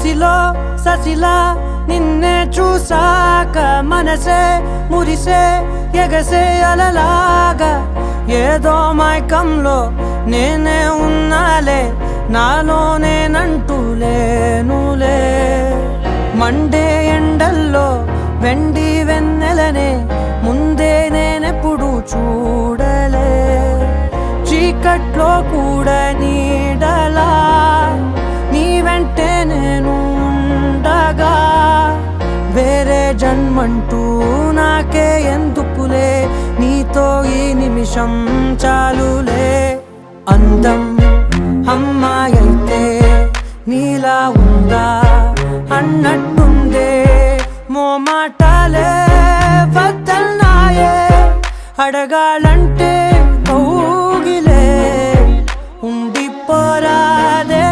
కసిలో ససిలా నిన్నే చూసాక మనసే మురిసే ఎగసే అలలాగా ఏదో మైకంలో నేనే ఉన్నాలే నాలో నేనంటూ లేనులే మండే ఎండల్లో వెండి వెన్నెలనే ముందే నేనెప్పుడు చూడలే చీకట్లో కూడా నీడలా నీ వెంటే నేను ఉండగా వేరే జన్మంటూ నాకే ఎందుకులే నీతో ఈ నిమిషం చాలులే అందం అమ్మాయైతే నీలా ఉందా అన్నట్టుందే మోమాటాలే వద్దన్నాయే అడగాలంటే కౌగిలే ఉండిపోరాదే